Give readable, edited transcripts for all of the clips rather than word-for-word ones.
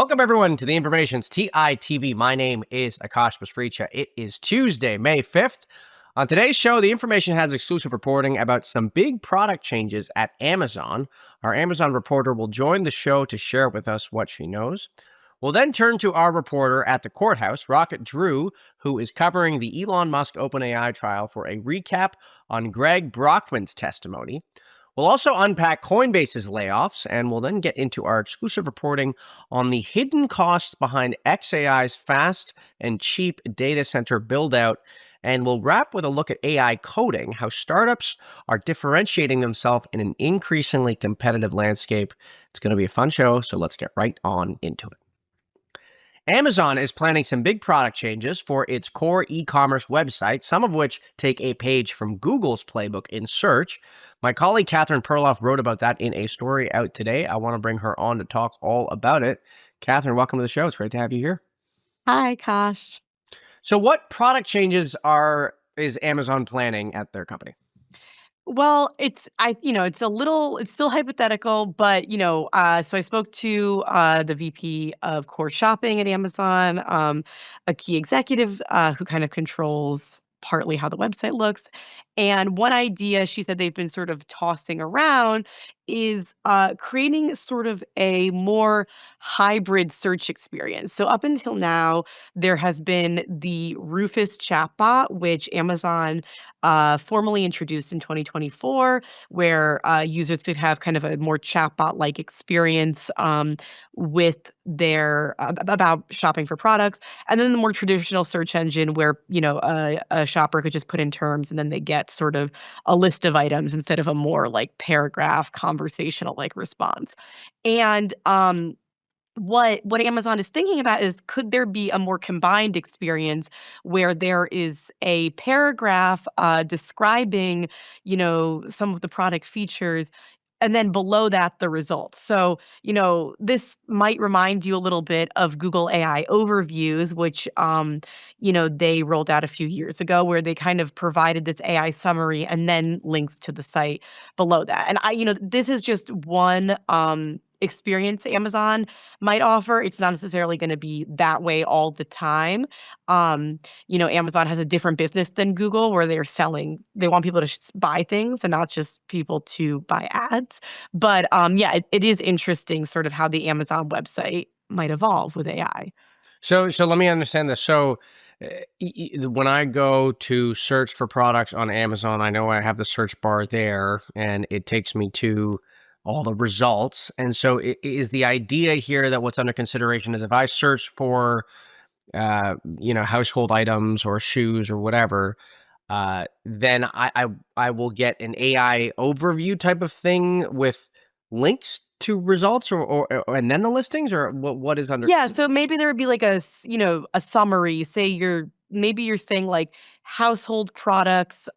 Welcome, everyone, to the Information's TITV. My name is Akash Masricha. It is Tuesday, May 5th. On today's show, the Information has exclusive reporting about some big product changes at Amazon. Our Amazon reporter will join the show to share with us what she knows. We'll then turn to our reporter at the courthouse, Rocket Drew, who is covering the Elon Musk OpenAI trial for a recap on Greg Brockman's testimony. We'll also unpack Coinbase's layoffs, and we'll then get into our exclusive reporting on the hidden costs behind xAI's fast and cheap data center build-out. And we'll wrap with a look at AI coding, how startups are differentiating themselves in an increasingly competitive landscape. It's going to be a fun show, so let's get right on into it. Amazon is planning some big product changes for its core e-commerce website, some of which take a page from Google's playbook in search. My colleague Catherine Perloff wrote about that in a story out today. I want to bring her on to talk all about it. Catherine, welcome to the show. It's great to have you here. Hi, Kosh. So what product changes is Amazon planning at their company? Well, it's still hypothetical, but so I spoke to the VP of core shopping at Amazon, a key executive who kind of controls partly how the website looks. And one idea she said they've been sort of tossing around is creating sort of a more hybrid search experience. So up until now, there has been the Rufus chatbot, which Amazon formally introduced in 2024, where users could have kind of a more chatbot-like experience with their about shopping for products, and then the more traditional search engine, where a shopper could just put in terms, and then they get sort of a list of items instead of a more like paragraph conversational like response. And what Amazon is thinking about is, could there be a more combined experience where there is a paragraph describing, some of the product features, and then below that, the results. So, this might remind you a little bit of Google AI overviews, which, they rolled out a few years ago, where they kind of provided this AI summary and then links to the site below that. And this is just one experience Amazon might offer. It's not necessarily going to be that way all the time. Amazon has a different business than Google, where they want people to buy things and not just people to buy ads. But yeah, it is interesting sort of how the Amazon website might evolve with AI. So let me understand this. So when I go to search for products on Amazon, I know I have the search bar there, and it takes me to all the results. And so is the idea here that what's under consideration is, if I search for, household items or shoes or whatever, then I will get an AI overview type of thing with links to results, or and then the listings, or what is under? Yeah, so maybe there would be like a summary. Say maybe you're saying like household products.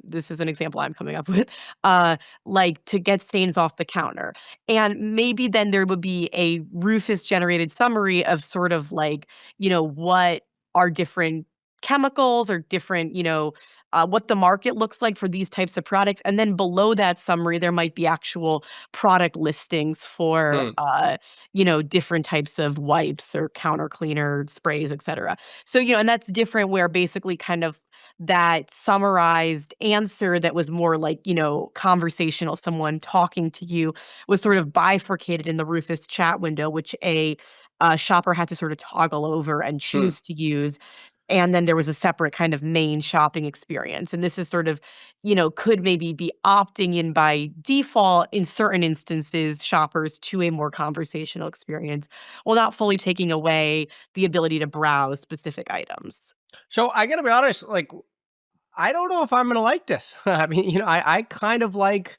This is an example I'm coming up with. Like to get stains off the counter. And maybe then there would be a Rufus generated summary of sort of like, what are different chemicals, or different, what the market looks like for these types of products. And then below that summary, there might be actual product listings for, different types of wipes or counter cleaner sprays, et cetera. So, and that's different, where basically kind of that summarized answer that was more like, conversational, someone talking to you, was sort of bifurcated in the Rufus chat window, which a shopper had to sort of toggle over and choose to use. And then there was a separate kind of main shopping experience. And this is sort of, could maybe be opting in by default in certain instances, shoppers, to a more conversational experience, while not fully taking away the ability to browse specific items. So I gotta be honest, like, I don't know if I'm gonna like this. I mean, I kind of like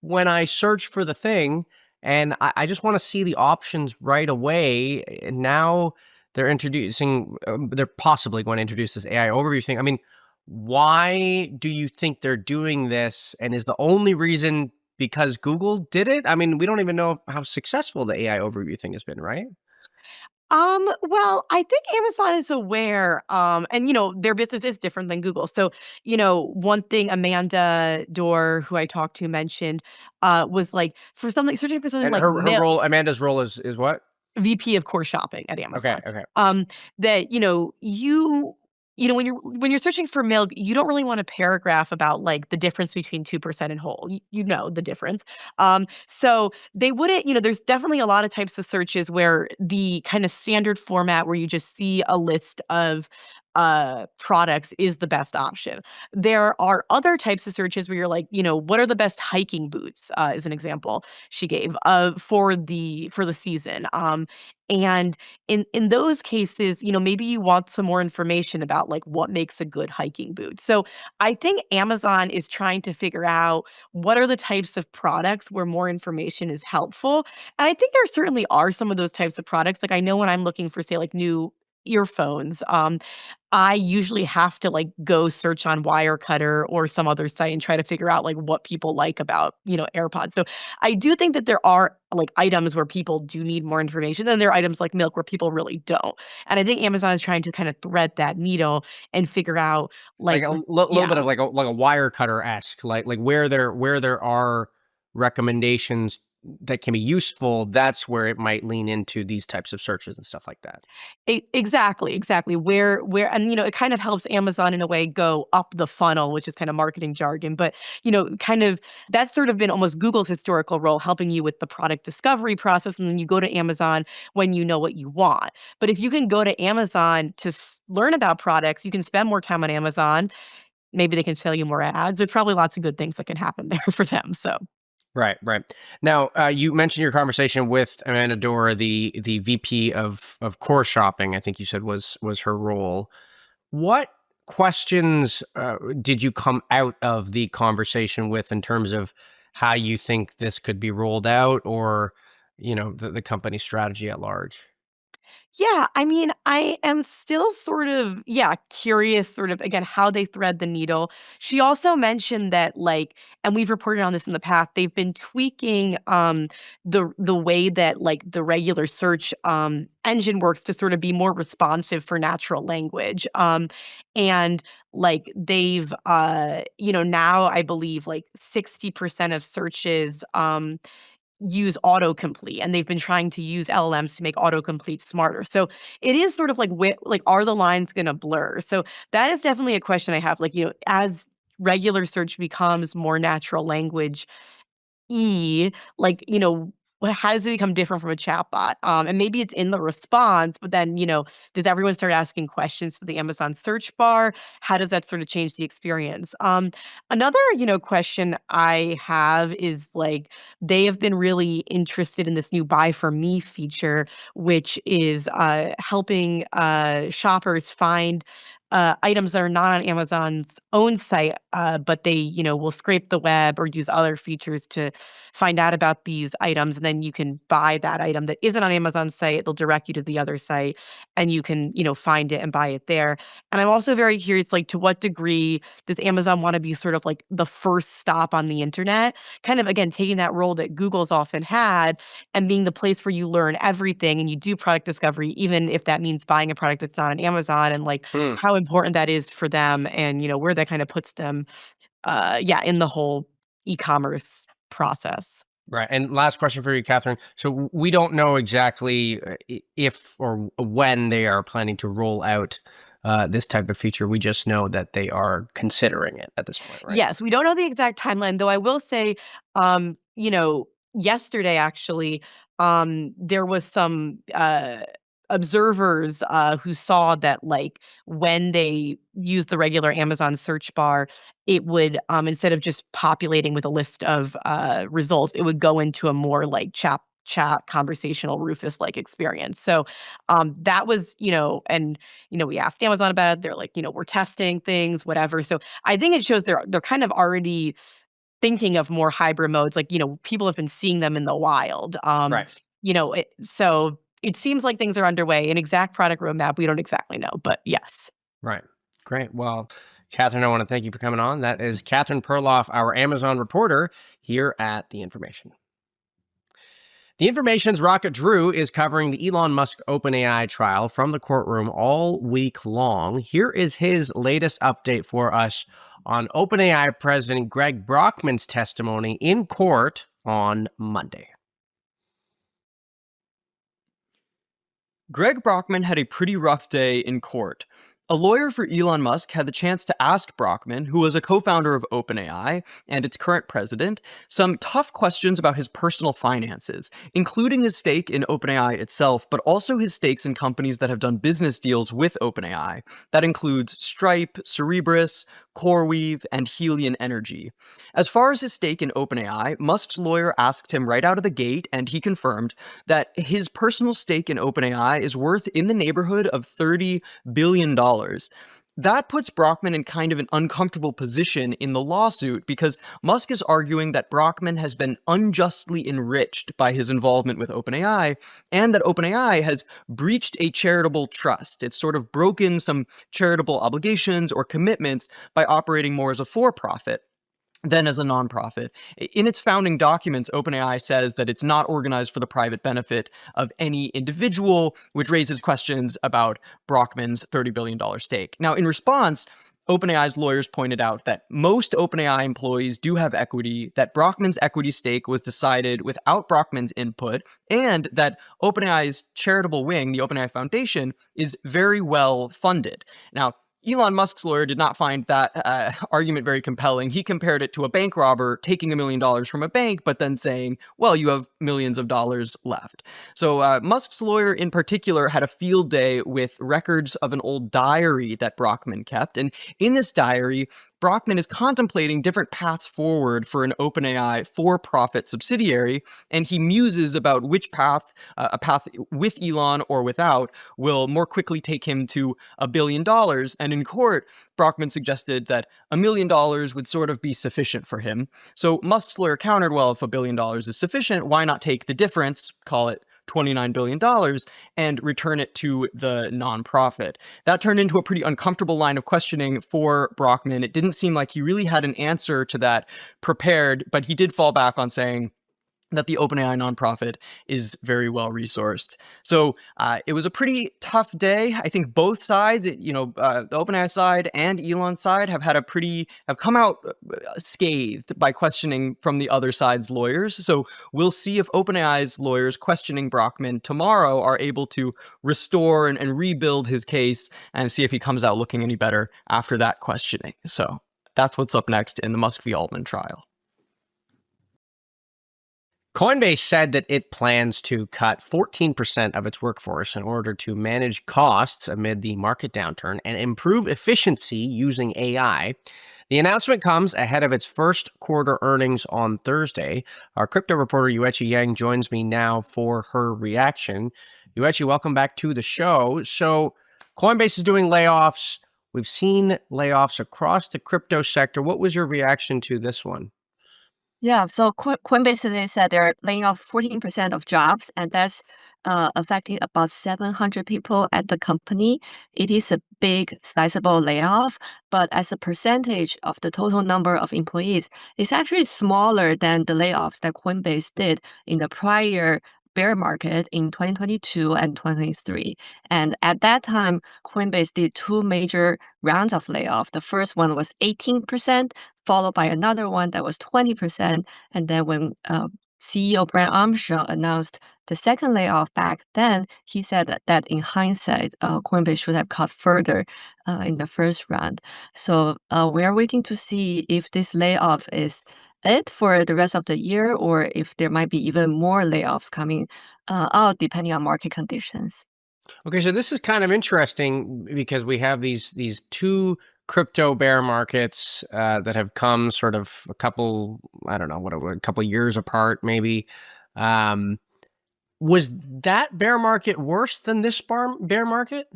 when I search for the thing, and I just want to see the options right away. And now they're possibly going to introduce this AI overview thing. I mean, why do you think they're doing this? And is the only reason because Google did it? I mean, we don't even know how successful the AI overview thing has been, right? Well, I think Amazon is aware, and their business is different than Google. So, one thing Amanda Dorr, who I talked to, mentioned was like, for something, searching for something And like her role, Amanda's role is what? VP of core shopping at Okay, Amazon. okay. That when you're searching for milk, you don't really want a paragraph about like the difference between 2% and whole. You know the difference. So they wouldn't, there's definitely a lot of types of searches where the kind of standard format where you just see a list of products is the best option. There are other types of searches where you're like, what are the best hiking boots, is an example she gave for the season. And in those cases, maybe you want some more information about like what makes a good hiking boot. So I think Amazon is trying to figure out what are the types of products where more information is helpful. And I think there certainly are some of those types of products. Like I know when I'm looking for, say, like new earphones, I usually have to like go search on Wirecutter or some other site and try to figure out like what people like about, AirPods. So I do think that there are like items where people do need more information. Then there are items like milk where people really don't. And I think Amazon is trying to kind of thread that needle and figure out Like like a little yeah. bit of like a wire cutter esque, like where there are recommendations that can be useful, that's where it might lean into these types of searches and stuff like that. Exactly, exactly. Where and it kind of helps Amazon in a way go up the funnel, which is kind of marketing jargon, but kind of that's sort of been almost Google's historical role, helping you with the product discovery process, and then you go to Amazon when you know what you want. But if you can go to Amazon to learn about products, you can spend more time on Amazon. Maybe they can sell you more ads. There's probably lots of good things that can happen there for them. So Right, right. Now, you mentioned your conversation with Amanda Dora, the VP of core shopping. I think you said was her role. What questions did you come out of the conversation with in terms of how you think this could be rolled out, or the company strategy at large? yeah, I mean, I am still sort of, yeah, curious sort of again how they thread the needle. She also mentioned that like, and we've reported on this in the past, they've been tweaking the way that like the regular search engine works to sort of be more responsive for natural language. And like they've now I believe like 60% of searches use autocomplete, and they've been trying to use LLMs to make autocomplete smarter. So it is sort of like like are the lines going to blur? So that is definitely a question I have. Like as regular search becomes more natural language like, how does it become different from a chatbot? And maybe it's in the response, but then, does everyone start asking questions to the Amazon search bar? How does that sort of change the experience? Another, question I have is like they have been really interested in this new Buy for Me feature, which is helping shoppers find items that are not on Amazon's own site, but they, will scrape the web or use other features to find out about these items, and then you can buy that item that isn't on Amazon's site. They'll direct you to the other site, and you can, find it and buy it there. And I'm also very curious, like, to what degree does Amazon want to be sort of like the first stop on the internet? Kind of again taking that role that Google's often had and being the place where you learn everything and you do product discovery, even if that means buying a product that's not on Amazon, and like Hmm. how important that is for them and, where that kind of puts them, yeah, in the whole e-commerce process. Right. And last question for you, Catherine. So we don't know exactly if or when they are planning to roll out this type of feature. We just know that they are considering it at this point, right? Yes, we don't know the exact timeline, though I will say, yesterday actually, there was some observers who saw that like when they used the regular Amazon search bar, it would instead of just populating with a list of results, it would go into a more like chat conversational Rufus like experience. So that was, and we asked Amazon about it. They're like, we're testing things, whatever. So I think it shows they're kind of already thinking of more hybrid modes. Like, people have been seeing them in the wild. Right. So it seems like things are underway. An exact product roadmap, we don't exactly know, but yes. Right. Great. Well, Catherine, I want to thank you for coming on. That is Catherine Perloff, our Amazon reporter here at The Information. The Information's Rocket Drew is covering the Elon Musk OpenAI trial from the courtroom all week long. Here is his latest update for us on OpenAI President Greg Brockman's testimony in court on Monday. Greg Brockman had a pretty rough day in court. A lawyer for Elon Musk had the chance to ask Brockman, who was a co founder of OpenAI and its current president, some tough questions about his personal finances, including his stake in OpenAI itself, but also his stakes in companies that have done business deals with OpenAI. That includes Stripe, Cerebras, CoreWeave, and Helion Energy. As far as his stake in OpenAI, Musk's lawyer asked him right out of the gate, and he confirmed that his personal stake in OpenAI is worth in the neighborhood of $30 billion. That puts Brockman in kind of an uncomfortable position in the lawsuit because Musk is arguing that Brockman has been unjustly enriched by his involvement with OpenAI and that OpenAI has breached a charitable trust. It's sort of broken some charitable obligations or commitments by operating more as a for-profit than as a nonprofit. In its founding documents, OpenAI says that it's not organized for the private benefit of any individual, which raises questions about Brockman's $30 billion stake. Now, in response, OpenAI's lawyers pointed out that most OpenAI employees do have equity, that Brockman's equity stake was decided without Brockman's input, and that OpenAI's charitable wing, the OpenAI Foundation, is very well funded. Now, Elon Musk's lawyer did not find that argument very compelling. He compared it to a bank robber taking $1 million from a bank, but then saying, well, you have millions of dollars left. So Musk's lawyer in particular had a field day with records of an old diary that Brockman kept. And in this diary, Brockman is contemplating different paths forward for an OpenAI for-profit subsidiary, and he muses about which path, a path with Elon or without, will more quickly take him to $1 billion. And in court, Brockman suggested that $1 million would sort of be sufficient for him. So Musk's lawyer countered, well, if $1 billion is sufficient, why not take the difference, call it $29 billion, and return it to the nonprofit? That turned into a pretty uncomfortable line of questioning for Brockman. It didn't seem like he really had an answer to that prepared, but he did fall back on saying that the OpenAI nonprofit is very well resourced. So it was a pretty tough day. I think both sides, the OpenAI side and Elon's side have come out scathed by questioning from the other side's lawyers. So we'll see if OpenAI's lawyers questioning Brockman tomorrow are able to restore and rebuild his case and see if he comes out looking any better after that questioning. So that's what's up next in the Musk v. Altman trial. Coinbase said that it plans to cut 14% of its workforce in order to manage costs amid the market downturn and improve efficiency using AI. The announcement comes ahead of its first quarter earnings on Thursday. Our crypto reporter Yuechi Yang joins me now for her reaction. Yuechi, welcome back to the show. So Coinbase is doing layoffs. We've seen layoffs across the crypto sector. What was your reaction to this one? Yeah, so Coinbase today said they're laying off 14% of jobs, and that's affecting about 700 people at the company. It is a big, sizable layoff, but as a percentage of the total number of employees, it's actually smaller than the layoffs that Coinbase did in the prior bear market in 2022 and 2023. And at that time, Coinbase did two major rounds of layoff. The first one was 18%, followed by another one that was 20%. And then when CEO Brian Armstrong announced the second layoff back then, he said that in hindsight, Coinbase should have cut further in the first round. So we are waiting to see if this layoff is it for the rest of the year or if there might be even more layoffs coming out depending on market conditions. Okay, so this is kind of interesting because we have these two crypto bear markets that have come sort of a couple years apart, maybe. Was that bear market worse than this bear market?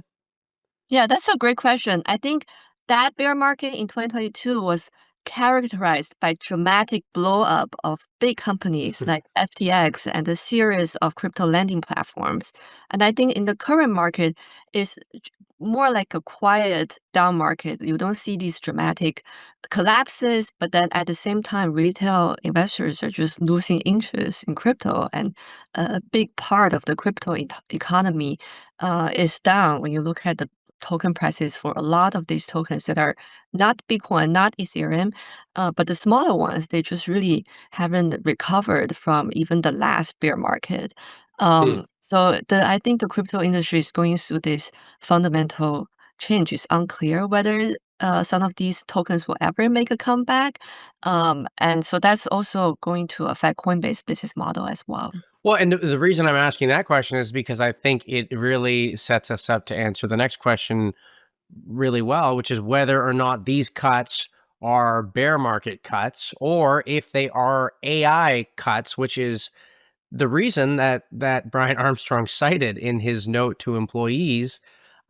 Yeah, that's a great question. I think that bear market in 2022 was characterized by dramatic blow up of big companies like FTX and a series of crypto lending platforms. And I think in the current market is more like a quiet down market. You don't see these dramatic collapses, but then at the same time, retail investors are just losing interest in crypto. And a big part of the crypto economy is down when you look at the token prices for a lot of these tokens that are not Bitcoin, not Ethereum, but the smaller ones, they just really haven't recovered from even the last bear market. So I think the crypto industry is going through this fundamental change. It's unclear whether some of these tokens will ever make a comeback. And so that's also going to affect Coinbase business model as well. Well, and the reason I'm asking that question is because I think it really sets us up to answer the next question really well, which is whether or not these cuts are bear market cuts or if they are AI cuts, which is the reason that Brian Armstrong cited in his note to employees.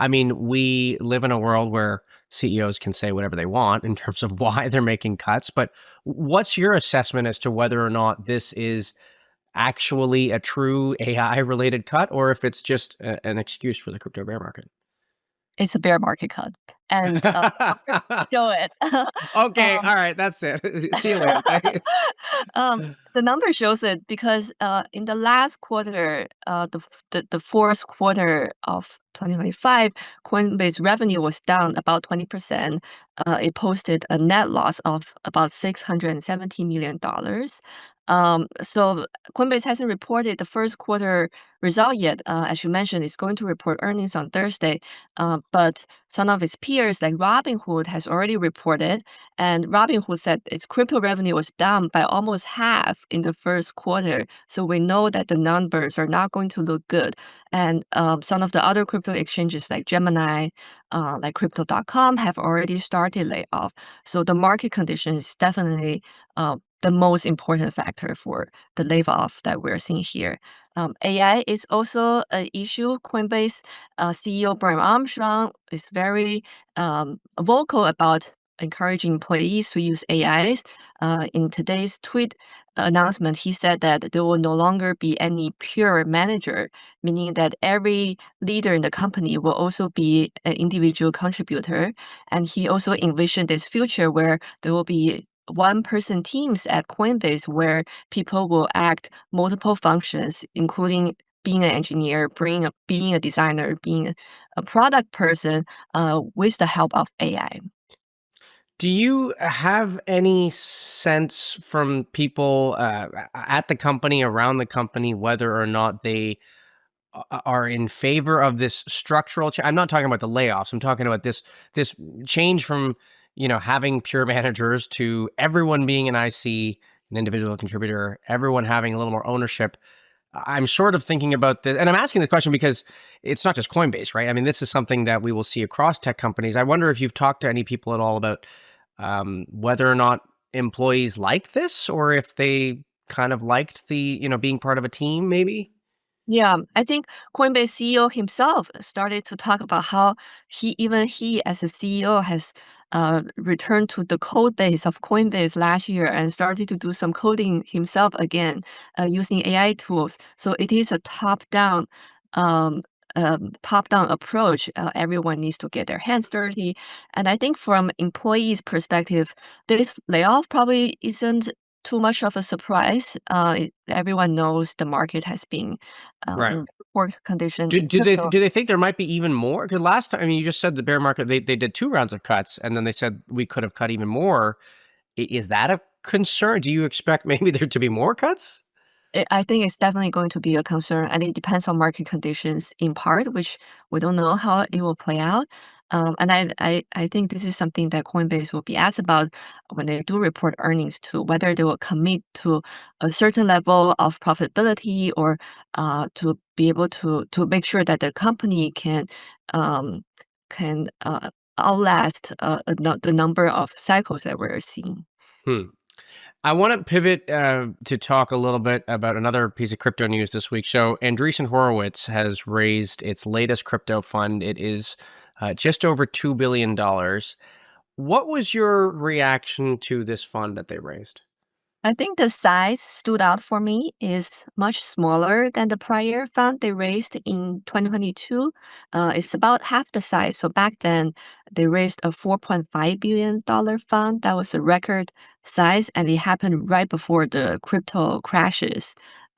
I mean, we live in a world where CEOs can say whatever they want in terms of why they're making cuts, but what's your assessment as to whether or not this is actually a true AI related cut or if it's just an excuse for the crypto bear market? It's a bear market cut, and show it. Okay, um, all right, that's it. See you later. Bye. the number shows it because in the last quarter, the fourth quarter of 2025, Coinbase revenue was down about 20%. It posted a net loss of about $670 million. So Coinbase hasn't reported the first quarter result yet. As you mentioned, it's going to report earnings on Thursday. But some of its peers, like Robinhood, has already reported, and Robinhood said its crypto revenue was down by almost half in the first quarter. So we know that the numbers are not going to look good. And some of the other crypto exchanges like Gemini, like Crypto.com, have already started layoff. So the market condition is definitely the most important factor for the layoff that we're seeing here. AI is also an issue. Coinbase CEO Brian Armstrong is very vocal about encouraging employees to use AIs. In today's tweet announcement, he said that there will no longer be any pure manager, meaning that every leader in the company will also be an individual contributor. And he also envisioned this future where there will be one-person teams at Coinbase where people will act multiple functions, including being an engineer, being a designer, being a product person, with the help of AI. Do you have any sense from people at the company, around the company, whether or not they are in favor of this structural change? I'm not talking about the layoffs. I'm talking about this change from having pure managers to everyone being an IC, an individual contributor, everyone having a little more ownership. I'm sort of thinking about this, and I'm asking this question because it's not just Coinbase, right? I mean, this is something that we will see across tech companies. I wonder if you've talked to any people at all about whether or not employees like this, or if they kind of liked the being part of a team, maybe. Yeah, I think Coinbase CEO himself started to talk about how he as a CEO has returned to the code base of Coinbase last year and started to do some coding himself again using AI tools. So it is a um, top-down approach. Everyone needs to get their hands dirty, and I think from employees' perspective, this layoff probably isn't too much of a surprise. Everyone knows the market has been Right. in poor condition Do, in do they crypto. do they think there might be even more? Because last time, I mean, you just said the bear market, they did 2 rounds of cuts, and then they said we could have cut even more. Is that a concern? Do you expect maybe there to be more cuts? I think it's definitely going to be a concern, and it depends on market conditions in part, which we don't know how it will play out. And I think this is something that Coinbase will be asked about when they do report earnings too, whether they will commit to a certain level of profitability or to be able to make sure that the company um, can outlast the number of cycles that we're seeing. Hmm. I want to pivot to talk a little bit about another piece of crypto news this week. So, Andreessen Horowitz has raised its latest crypto fund. It is just over $2 billion. What was your reaction to this fund that they raised? I think the size stood out for me is much smaller than the prior fund they raised in 2022. It's about half the size. So back then, they raised a $4.5 billion fund. That was a record size, and it happened right before the crypto crashes.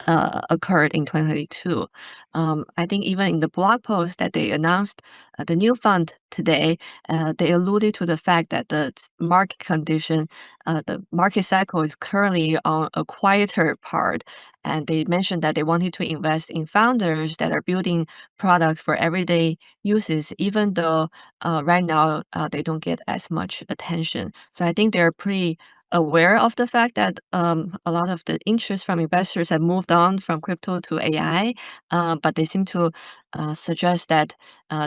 occurred in 2022. I think even in the blog post that they announced the new fund today, they alluded to the fact that the market condition, the market cycle is currently on a quieter part. And they mentioned that they wanted to invest in founders that are building products for everyday uses, even though right now they don't get as much attention. So I think they're pretty aware of the fact that a lot of the interest from investors have moved on from crypto to AI, but they seem to suggest that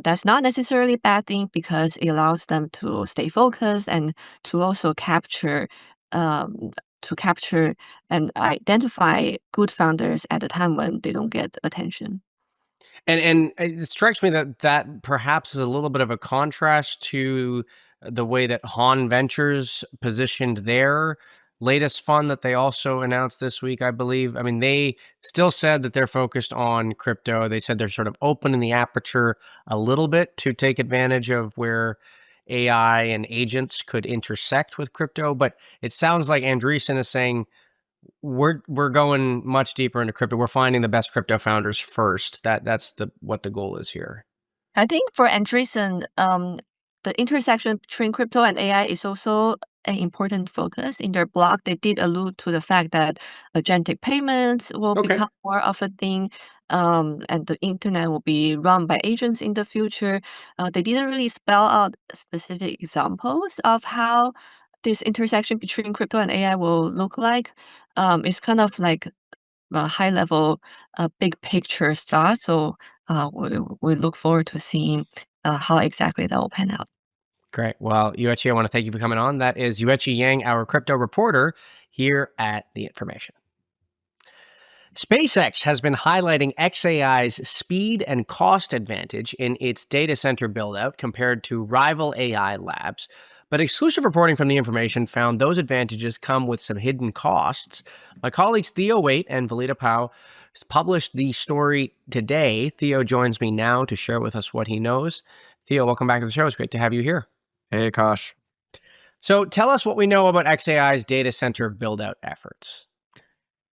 that's not necessarily a bad thing because it allows them to stay focused and to also um, capture and identify good founders at a time when they don't get attention. And it strikes me that that perhaps is a little bit of a contrast to the way that Han Ventures positioned their latest fund that they also announced this week, I believe. I mean, they still said that they're focused on crypto. They said they're sort of opening the aperture a little bit to take advantage of where AI and agents could intersect with crypto. But it sounds like Andreessen is saying we're going much deeper into crypto. We're finding the best crypto founders first. That's what the goal is here. I think for Andreessen, the intersection between crypto and AI is also an important focus. In their blog, they did allude to the fact that agentic payments will Okay. become more of a thing, and the internet will be run by agents in the future. They didn't really spell out specific examples of how this intersection between crypto and AI will look like. It's kind of like a high level, big picture stuff. So we look forward to seeing how exactly that will pan out. Great. Well, Yuechi, I want to thank you for coming on. That is Yuechi Yang, our crypto reporter here at The Information. SpaceX has been highlighting xAI's speed and cost advantage in its data center buildout compared to rival AI labs. But exclusive reporting from The Information found those advantages come with some hidden costs. My colleagues Theo Waite and Valita Pao published the story today. Theo joins me now to share with us what he knows. Theo, welcome back to the show. It's great to have you here. Hey, Akash. So tell us what we know about xAI's data center buildout efforts.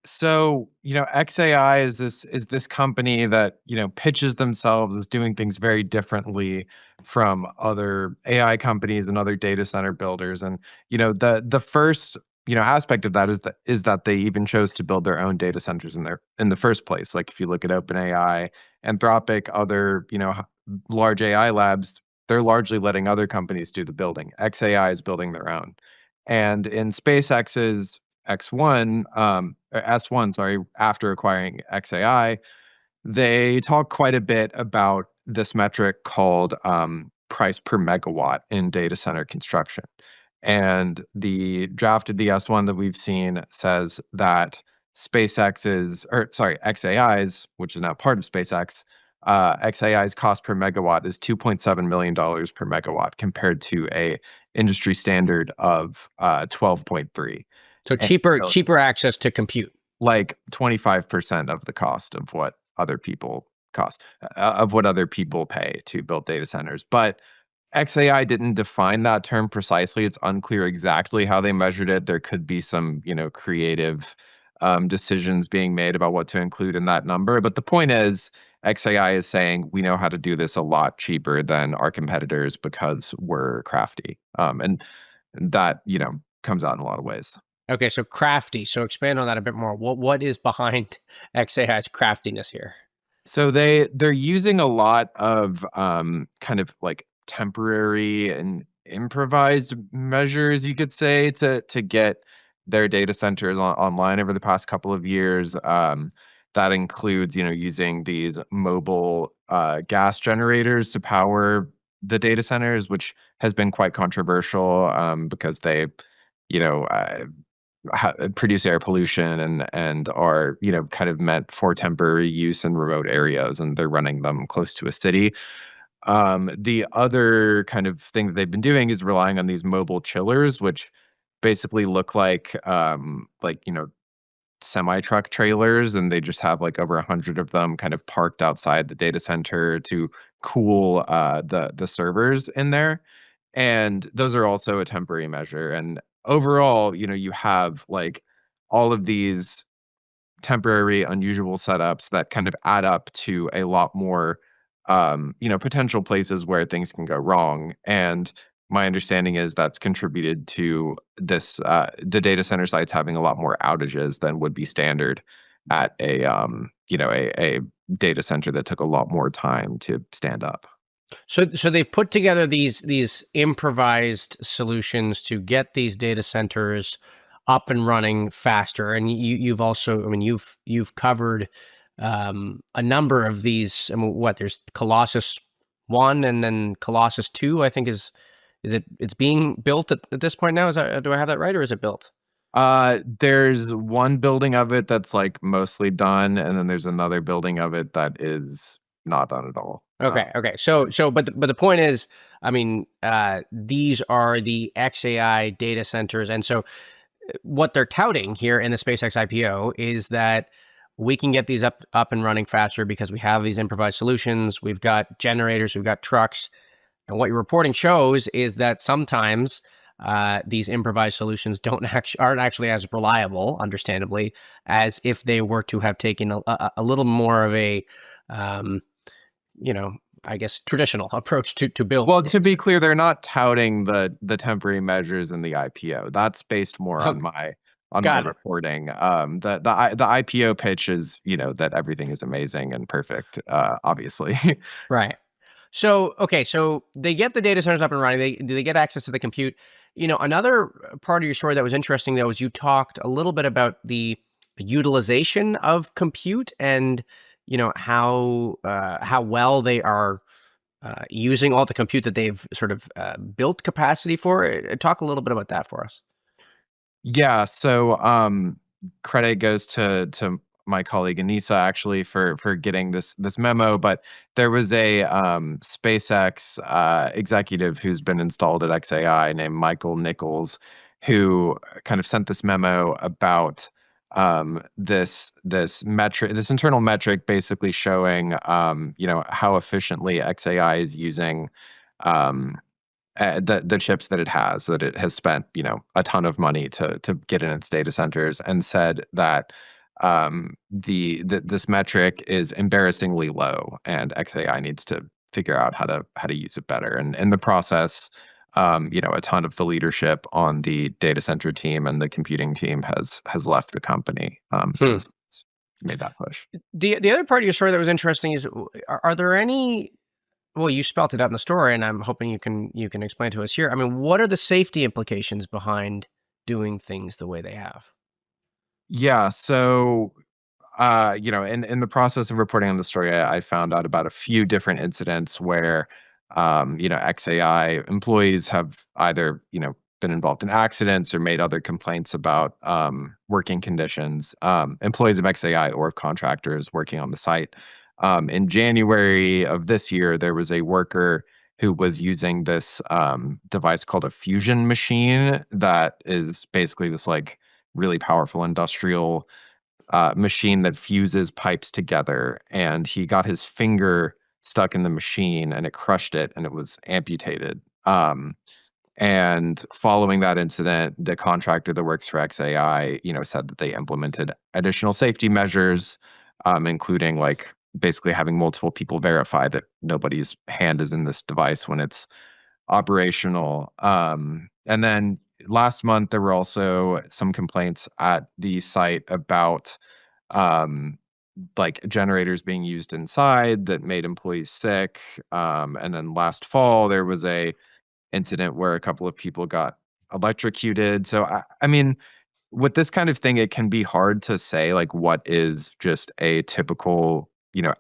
So, xAI is this company that, pitches themselves as doing things very differently from other AI companies and other data center builders. And, the first, aspect of that is that they even chose to build their own data centers in the first place. Like if you look at OpenAI, Anthropic, other, large AI labs, they're largely letting other companies do the building. xAI is building their own. And in SpaceX's S1, sorry, after acquiring xAI, they talk quite a bit about this metric called price per megawatt in data center construction. And the draft of the S1 that we've seen says that xAI's, which is now part of SpaceX, xAI's cost per megawatt is $2.7 million per megawatt compared to a industry standard of 12.3. So cheaper access to compute. Like 25% of the cost of what other people pay to build data centers. But xAI didn't define that term precisely. It's unclear exactly how they measured it. There could be some, creative decisions being made about what to include in that number. But the point is, xAI is saying we know how to do this a lot cheaper than our competitors because we're crafty. And that, comes out in a lot of ways. Okay, so crafty. So expand on that a bit more. What is behind xAI's craftiness here? So they're using a lot of kind of like temporary and improvised measures, you could say, to get their data centers online over the past couple of years. That includes, using these mobile gas generators to power the data centers, which has been quite controversial because they, you know, produce air pollution and are kind of meant for temporary use in remote areas, and they're running them close to a city. The other kind of thing that they've been doing is relying on these mobile chillers, which basically look like semi-truck trailers, and they just have like over 100 of them kind of parked outside the data center to cool the servers in there. And those are also a temporary measure. And overall, you have like all of these temporary, unusual setups that kind of add up to a lot more, potential places where things can go wrong. And my understanding is that's contributed to the data center sites having a lot more outages than would be standard at a data center that took a lot more time to stand up. So they've put together these improvised solutions to get these data centers up and running faster. And you've also, I mean, you've covered a number of these. I mean, there's Colossus 1 and then Colossus 2, I think it's being built at this point now. Do I have that right, or is it built? There's one building of it that's like mostly done, and then there's another building of it that is not done at all. Okay. But the point is, I mean, these are the XAI data centers, and so what they're touting here in the SpaceX IPO is that we can get these up and running faster because we have these improvised solutions. We've got generators, we've got trucks, and what your reporting shows is that sometimes these improvised solutions aren't actually as reliable, understandably, as if they were to have taken a little more of a I guess traditional approach to build. Well, to be clear, they're not touting the temporary measures in the IPO. That's based more on my reporting. The IPO pitch is, that everything is amazing and perfect, obviously. Right. So they get the data centers up and running. They get access to the compute. Another part of your story that was interesting, though, is you talked a little bit about the utilization of compute and how well they are using all the compute that they've sort of built capacity for. Talk a little bit about that for us. Yeah. So credit goes to my colleague Anissa actually for getting this memo. But there was a SpaceX executive who's been installed at XAI named Michael Nichols, who kind of sent this memo about this internal metric, basically showing how efficiently XAI is using the chips that it has spent a ton of money to get in its data centers, and said that this metric is embarrassingly low, and XAI needs to figure out how to use it better. And in the process, a ton of the leadership on the data center team and the computing team has left the company since it's made that push. The other part of your story that was interesting is, are there any? Well, you spelt it out in the story, and I'm hoping you can explain to us here. I mean, what are the safety implications behind doing things the way they have? Yeah. So, in the process of reporting on the story, I found out about a few different incidents where, XAI employees have either, been involved in accidents or made other complaints about working conditions. Employees of XAI or contractors working on the site. In January of this year, there was a worker who was using this device called a fusion machine that is basically this like really powerful industrial machine that fuses pipes together. And he got his finger stuck in the machine and it crushed it and it was amputated. And following that incident, the contractor that works for XAI, said that they implemented additional safety measures, including like basically having multiple people verify that nobody's hand is in this device when it's operational. And then last month, there were also some complaints at the site about like generators being used inside that made employees sick. And then last fall, there was a incident where a couple of people got electrocuted. So, I mean, with this kind of thing, it can be hard to say like what is just a typical,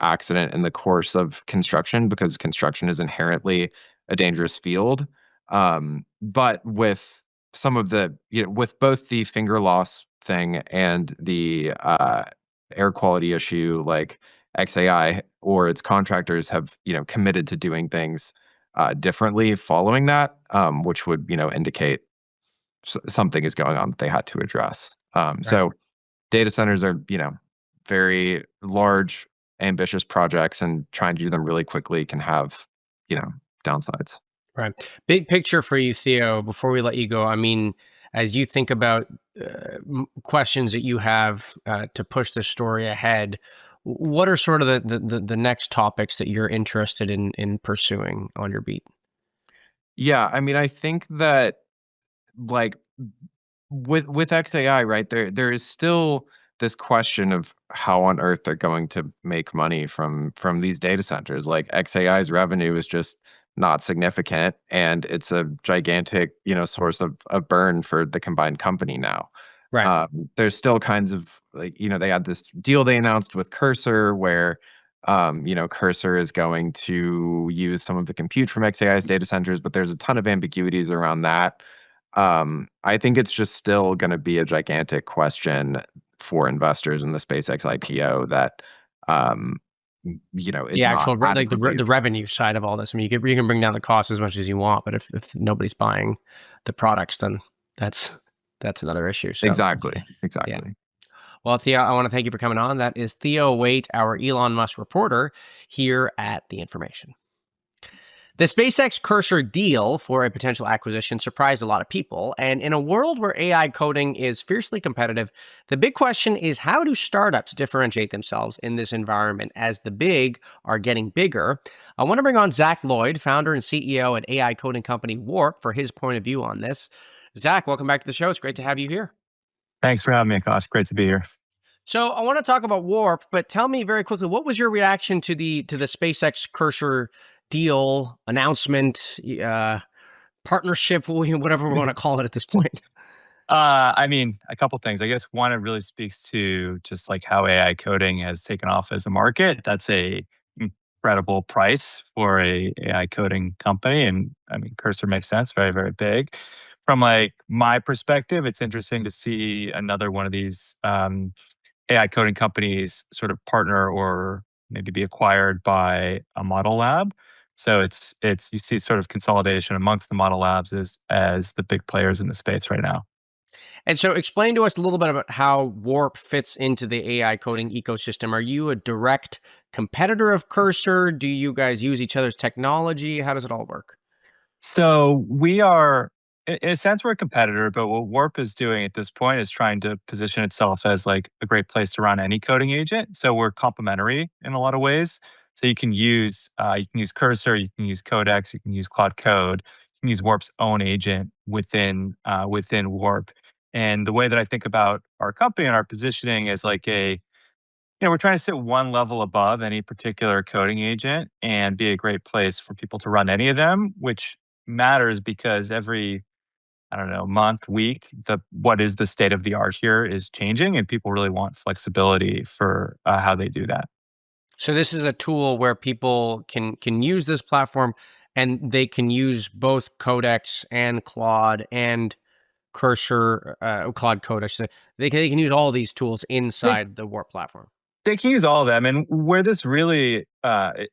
accident in the course of construction, because construction is inherently a dangerous field. But with some of the, with both the finger loss thing and the air quality issue, like XAI or its contractors have, committed to doing things differently following that, which would, indicate something is going on that they had to address. So data centers are, very large, ambitious projects, and trying to do them really quickly can have, downsides. Right. Big picture for you, Theo, before we let you go. I mean, as you think about questions that you have to push this story ahead, what are sort of the next topics that you're interested in pursuing on your beat? Yeah, I mean, I think that like with XAI, right, there is still this question of how on earth they're going to make money from these data centers. Like XAI's revenue is just not significant, and it's a gigantic, source of burn for the combined company now. Right. There's still kinds of like, they had this deal they announced with Cursor where Cursor is going to use some of the compute from XAI's data centers, but there's a ton of ambiguities around that. I think it's just still going to be a gigantic question for investors in the SpaceX IPO that, The is not actual like adequately the revenue addressed. side of all this. I mean, you can bring down the cost as much as you want, but if nobody's buying the products, then that's another issue. So Exactly. yeah. Exactly. Well, Theo, I want to thank you for coming on. That is Theo Waite, our Elon Musk reporter here at The Information. The SpaceX Cursor deal for a potential acquisition surprised a lot of people. And in a world where AI coding is fiercely competitive, the big question is, how do startups differentiate themselves in this environment as the big are getting bigger? I want to bring on Zach Lloyd, founder and CEO at AI coding company Warp, for his point of view on this. Zach, welcome back to the show. It's great to have you here. Thanks for having me, Akash. Great to be here. So I want to talk about Warp, but tell me very quickly, what was your reaction to the SpaceX Cursor deal announcement, partnership, whatever we want to call it at this point? I mean, a couple things. I guess one, it really speaks to just like how AI coding has taken off as a market. That's a incredible price for a AI coding company, and I mean, Cursor makes sense. Very, very big. From like my perspective, it's interesting to see another one of these AI coding companies sort of partner or maybe be acquired by a model lab. So it's you see sort of consolidation amongst the model labs as the big players in the space right now. And so explain to us a little bit about how Warp fits into the AI coding ecosystem. Are you a direct competitor of Cursor? Do you guys use each other's technology? How does it all work? So we are, in a sense, we're a competitor, but what Warp is doing at this point is trying to position itself as like a great place to run any coding agent. So we're complementary in a lot of ways. So you can use Cursor, you can use Codex, you can use Cloud Code, you can use Warp's own agent within Warp. And the way that I think about our company and our positioning is like we're trying to sit one level above any particular coding agent and be a great place for people to run any of them, which matters because every, I don't know, month, week, what is the state of the art here is changing, and people really want flexibility for how they do that. So this is a tool where people can use this platform, and they can use both Codex and Claude and Cursor, Claude Code. I should say. They can use all these tools They inside the Warp platform. They can use all of them. And where this really,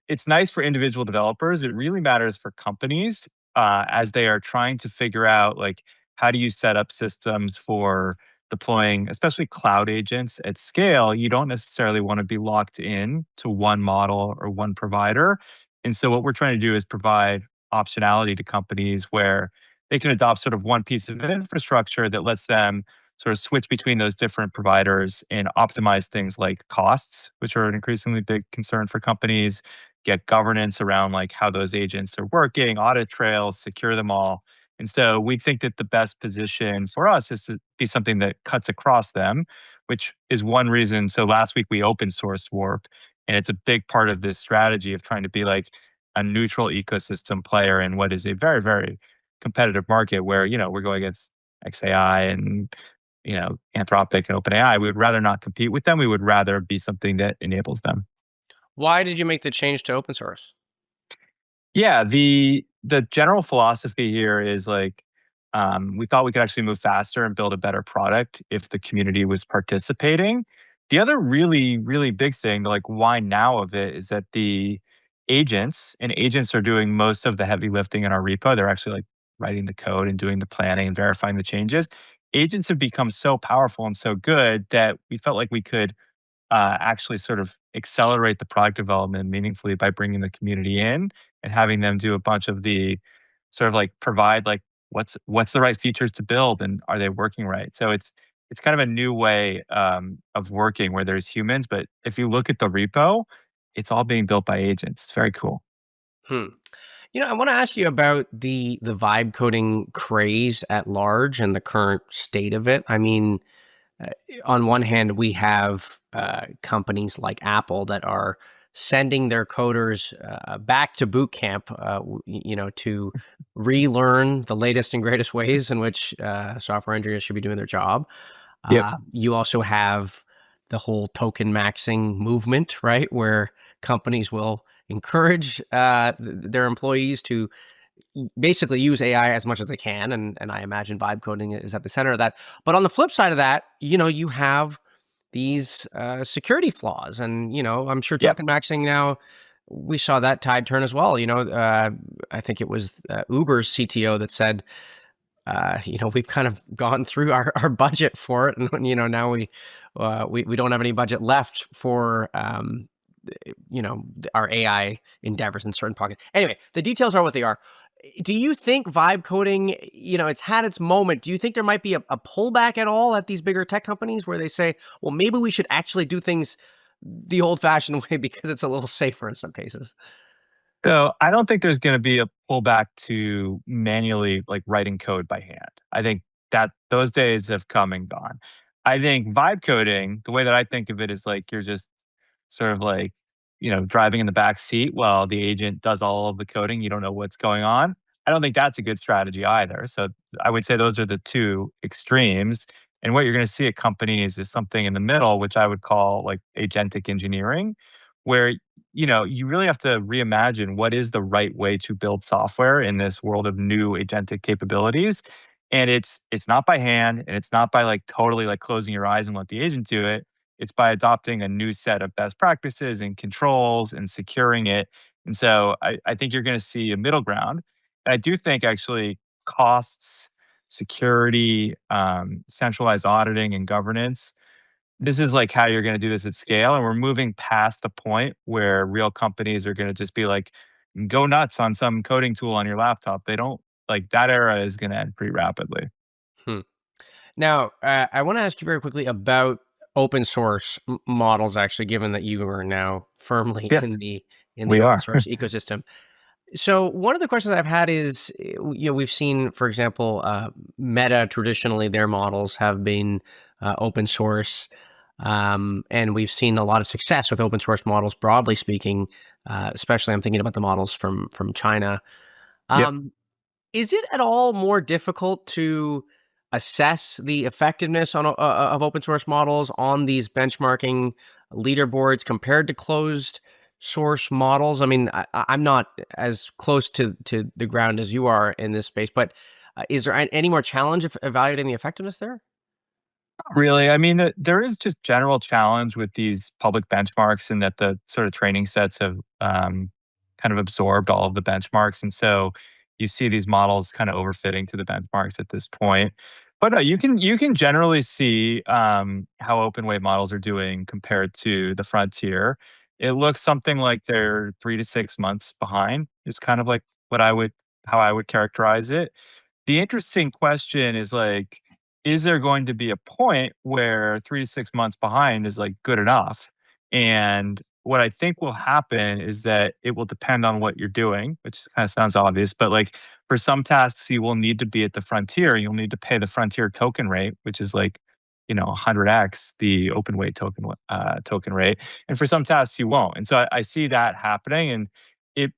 it's nice for individual developers. It really matters for companies as they are trying to figure out like how do you set up systems for deploying, especially cloud agents at scale. You don't necessarily want to be locked in to one model or one provider. And so what we're trying to do is provide optionality to companies where they can adopt sort of one piece of infrastructure that lets them sort of switch between those different providers and optimize things like costs, which are an increasingly big concern for companies, get governance around like how those agents are working, audit trails, secure them all. And so we think that the best position for us is to be something that cuts across them, which is one reason. So last week we open sourced Warp, and it's a big part of this strategy of trying to be like a neutral ecosystem player in what is a very, very competitive market where, we're going against XAI and Anthropic and OpenAI. We would rather not compete with them. We would rather be something that enables them. Why did you make the change to open source? Yeah, the general philosophy here is like we thought we could actually move faster and build a better product if the community was participating. The other really, really big thing, like why now of it, is that the agents are doing most of the heavy lifting in our repo. They're actually like writing the code and doing the planning and verifying the changes. Agents have become so powerful and so good that we felt like we could actually sort of accelerate the product development meaningfully by bringing the community in and having them do a bunch of the sort of like provide like what's the right features to build, and are they working right? So it's kind of a new way of working where there's humans, but if you look at the repo, it's all being built by agents. It's very cool. Hmm. I want to ask you about the vibe coding craze at large and the current state of it. I mean, uh, on one hand, we have companies like Apple that are sending their coders back to boot camp, to relearn the latest and greatest ways in which software engineers should be doing their job. Yep. You also have the whole token maxing movement, right, where companies will encourage their employees to basically use AI as much as they can, and I imagine vibe coding is at the center of that. But on the flip side of that, you have these security flaws, and I'm sure Yep. token maxing now. We saw that tide turn as well. I think it was Uber's CTO that said, we've kind of gone through our budget for it, and now we don't have any budget left for our AI endeavors in certain pockets. Anyway, the details are what they are. Do you think vibe coding, it's had its moment? Do you think there might be a pullback at all at these bigger tech companies where they say, well, maybe we should actually do things the old-fashioned way because it's a little safer in some cases? So I don't think there's going to be a pullback to manually like writing code by hand. I think that those days have come and gone. I think vibe coding, the way that I think of it is like you're just sort of like, driving in the back seat while the agent does all of the coding. You don't know what's going on. I don't think that's a good strategy either. So I would say those are the two extremes. And what you're going to see at companies is something in the middle, which I would call like agentic engineering, where you really have to reimagine what is the right way to build software in this world of new agentic capabilities. And it's not by hand, and it's not by like totally like closing your eyes and let the agent do it. It's by adopting a new set of best practices and controls and securing it. And so I think you're going to see a middle ground. And I do think actually costs, security, centralized auditing, and governance, this is like how you're going to do this at scale. And we're moving past the point where real companies are going to just be like, go nuts on some coding tool on your laptop. They don't like that era is going to end pretty rapidly. Hmm. Now, I want to ask you very quickly about open source models. Actually, given that you are now firmly Yes, in the we open are. source ecosystem, so one of the questions I've had is, we've seen, for example, Meta traditionally their models have been open source, and we've seen a lot of success with open source models broadly speaking. Especially, I'm thinking about the models from China. Yep. Um, is it at all more difficult to assess the effectiveness of open source models on these benchmarking leaderboards compared to closed source models? I mean, I'm not as close to the ground as you are in this space, but is there any more challenge of evaluating the effectiveness there? Really, I mean, there is just general challenge with these public benchmarks, and that the sort of training sets have kind of absorbed all of the benchmarks, and so you see these models kind of overfitting to the benchmarks at this point. But you can generally see how open weight models are doing compared to the frontier. It looks something like they're 3 to 6 months behind. Is kind of like what I would how I would characterize it. The interesting question is like, is there going to be a point where 3 to 6 months behind is like good enough? And what I think will happen is that it will depend on what you're doing, which kind of sounds obvious, but like for some tasks, you will need to be at the frontier. You'll need to pay the frontier token rate, which is like, 100x the open weight token rate. And for some tasks, you won't. And so I see that happening. And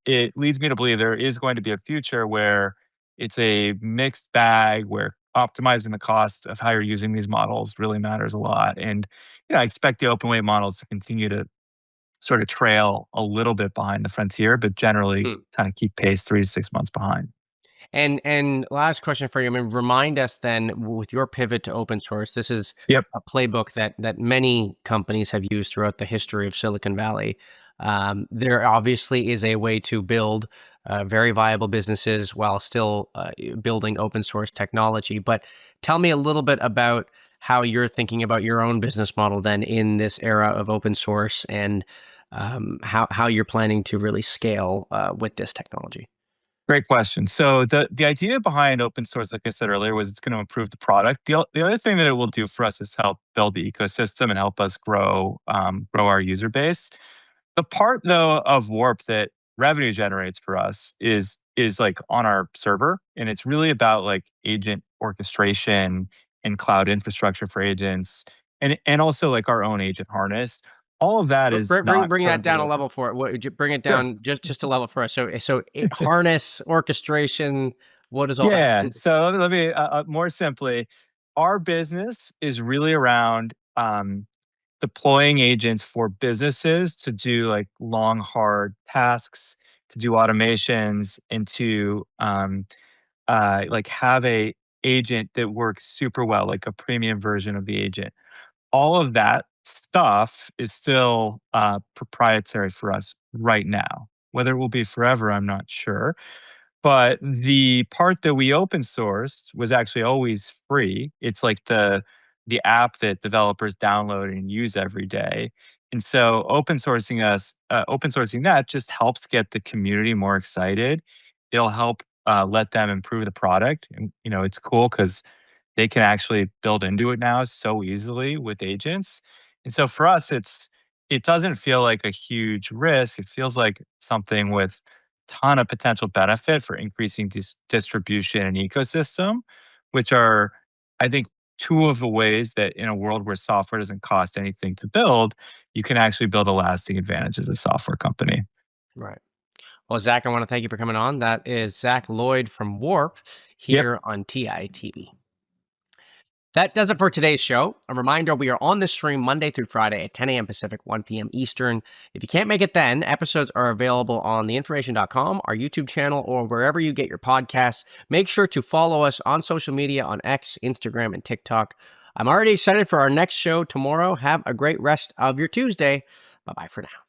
it leads me to believe there is going to be a future where it's a mixed bag where optimizing the cost of how you're using these models really matters a lot. And I expect the open weight models to continue to sort of trail a little bit behind the frontier, but generally kind of keep pace 3 to 6 months behind. And last question for you. I mean, remind us then, with your pivot to open source. This is Yep. a playbook that many companies have used throughout the history of Silicon Valley. There obviously is a way to build very viable businesses while still building open source technology. But tell me a little bit about how you're thinking about your own business model then in this era of open source, and how you're planning to really scale with this technology. Great question. So the idea behind open source, like I said earlier, was it's going to improve the product. The other thing that it will do for us is help build the ecosystem and help us grow our user base. The part though of Warp that revenue generates for us is like on our server, and it's really about like agent orchestration and cloud infrastructure for agents, and also like our own agent harness. All of that is not Bring that currently down a open. level for it. Would you bring it Sure. down just a level for us? So harness orchestration. What is all that? Yeah. So let me more simply, our business is really around deploying agents for businesses to do like long, hard tasks, to do automations, and to like have a agent that works super well, like a premium version of the agent. All of that stuff is still proprietary for us right now. Whether it will be forever, I'm not sure. But the part that we open sourced was actually always free. It's like the app that developers download and use every day. And so open sourcing that just helps get the community more excited. It'll help let them improve the product. And it's cool because they can actually build into it now so easily with agents. And so for us, it doesn't feel like a huge risk. It feels like something with ton of potential benefit for increasing distribution and ecosystem, which are, I think, two of the ways that in a world where software doesn't cost anything to build, you can actually build a lasting advantage as a software company. Right. Well, Zach, I want to thank you for coming on. That is Zach Lloyd from Warp Yep. here on TITV. That does it for today's show. A reminder, we are on the stream Monday through Friday at 10 a.m. Pacific, 1 p.m. Eastern. If you can't make it then, episodes are available on theinformation.com, our YouTube channel, or wherever you get your podcasts. Make sure to follow us on social media on X, Instagram, and TikTok. I'm already excited for our next show tomorrow. Have a great rest of your Tuesday. Bye-bye for now.